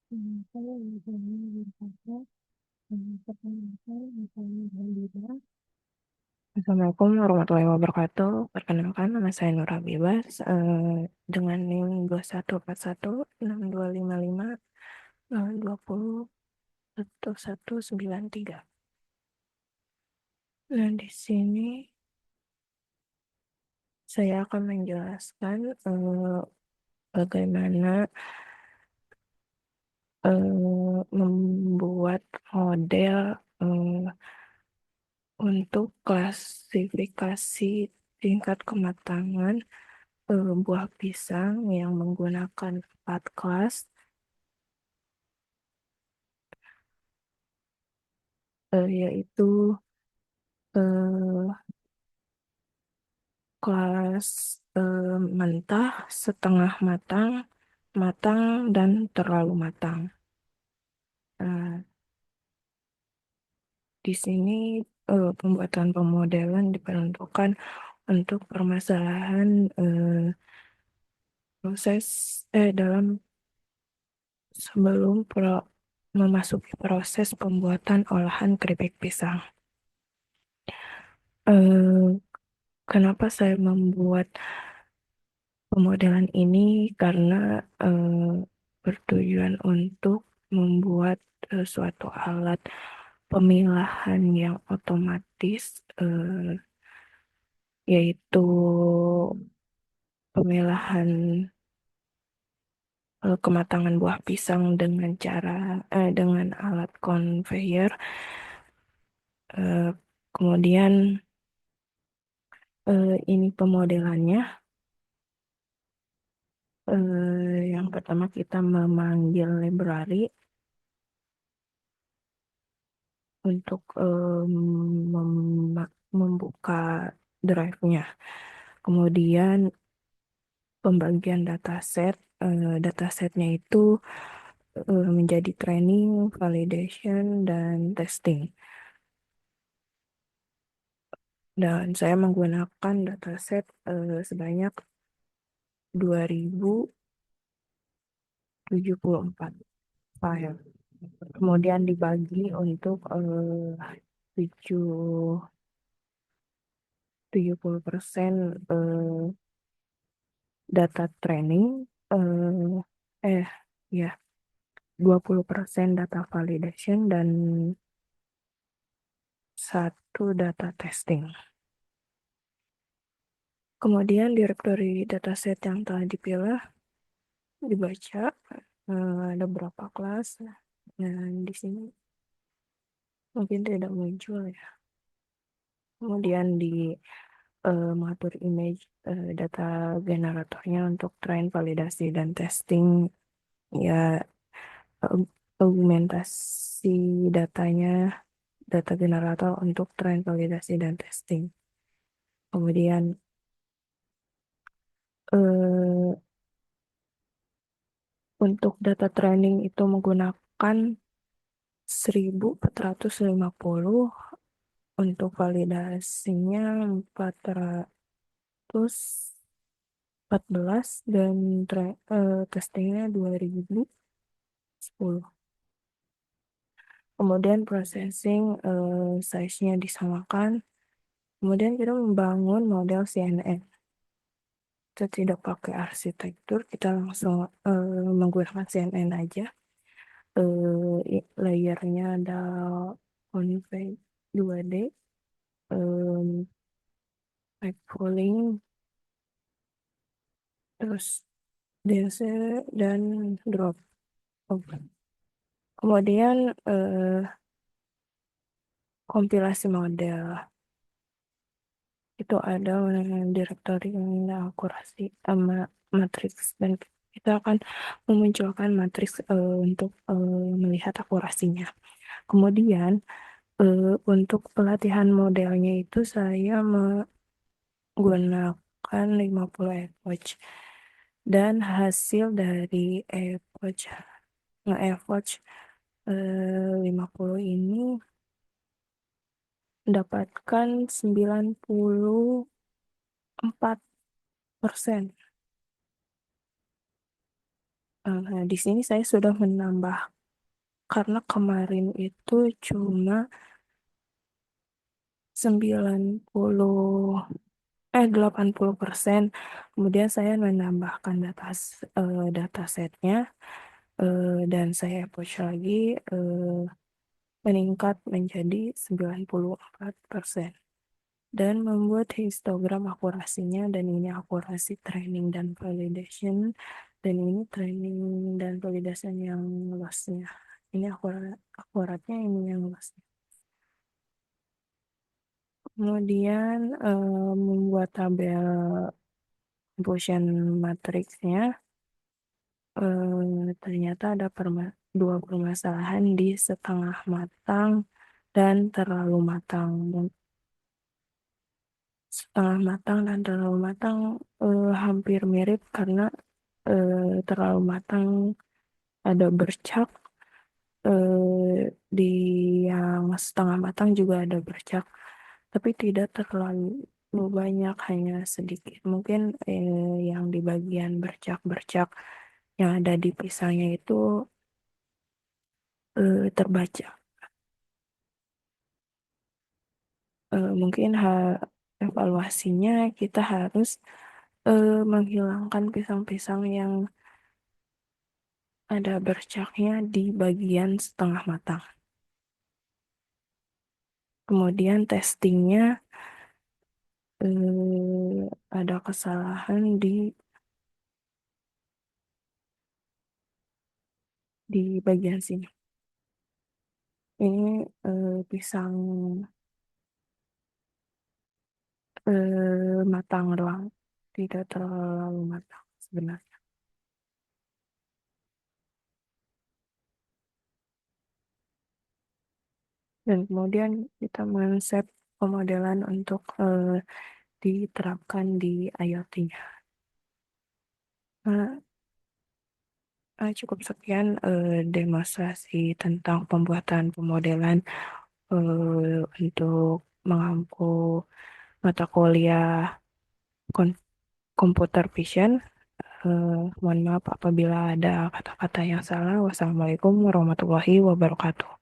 Saya misalnya berkata, perkenalkan, misalnya Halida. Assalamualaikum warahmatullahi wabarakatuh. Perkenalkan, nama saya Nur Habibas, dengan NIM 214165201193. Nah, di sini saya akan menjelaskan bagaimana membuat model untuk klasifikasi tingkat kematangan buah pisang yang menggunakan 4 kelas, yaitu eh, kelas mentah, setengah matang, matang, dan terlalu matang. Nah, di sini pembuatan pemodelan diperuntukkan untuk permasalahan proses dalam sebelum memasuki proses pembuatan olahan keripik pisang. Eh, Kenapa saya membuat pemodelan ini? Karena bertujuan untuk membuat suatu alat pemilahan yang otomatis, yaitu pemilahan kematangan buah pisang dengan dengan alat conveyor. Eh, Kemudian ini pemodelannya. Yang pertama kita memanggil library untuk membuka drive-nya. Kemudian pembagian dataset. Datasetnya itu menjadi training, validation, dan testing. Dan saya menggunakan dataset sebanyak 2074 file. Kemudian dibagi untuk 70% data training, eh ya 20% data validation, dan 1 data testing. Kemudian directory dataset yang telah dipilih dibaca, ada berapa kelas. Dan di sini mungkin tidak muncul ya. Kemudian di mengatur image data generatornya untuk train, validasi, dan testing. Ya, augmentasi datanya, data generator untuk train, validasi, dan testing. Kemudian eh, untuk data training itu menggunakan 1450, untuk validasinya 414, dan testingnya 2010. Kemudian processing size-nya disamakan. Kemudian kita membangun model CNN. Kita tidak pakai arsitektur, kita langsung menggunakan CNN aja. Layernya ada Convey 2D, pipe pooling, terus DC, dan drop. Oke. Kemudian kompilasi model. Itu ada directory akurasi sama matriks, dan kita akan memunculkan matriks untuk melihat akurasinya. Kemudian untuk pelatihan modelnya itu saya menggunakan 50 epoch, dan hasil dari epoch nge-epoch 50 ini mendapatkan 94%. Di sini saya sudah menambah karena kemarin itu cuma 80% kemudian saya menambahkan data setnya, dan saya approach lagi, meningkat menjadi 94% dan membuat histogram akurasinya, dan ini akurasi training dan validation, dan ini training dan validation yang lossnya, ini akuratnya, ini yang lossnya. Kemudian membuat tabel Gaussian matriksnya, ternyata ada dua permasalahan di setengah matang dan terlalu matang. Setengah matang dan terlalu matang hampir mirip karena terlalu matang ada bercak, di yang setengah matang juga ada bercak, tapi tidak terlalu banyak, hanya sedikit. Mungkin yang di bagian bercak-bercak yang ada di pisangnya itu terbaca. Mungkin evaluasinya kita harus menghilangkan pisang-pisang yang ada bercaknya di bagian setengah matang. Kemudian testingnya ada kesalahan di bagian sini. Ini pisang matang doang, tidak terlalu matang sebenarnya. Dan kemudian kita men-set pemodelan untuk diterapkan di IoT-nya. Nah, cukup sekian demonstrasi tentang pembuatan pemodelan untuk mengampu mata kuliah kon- computer vision. Mohon maaf apabila ada kata-kata yang salah. Wassalamualaikum warahmatullahi wabarakatuh.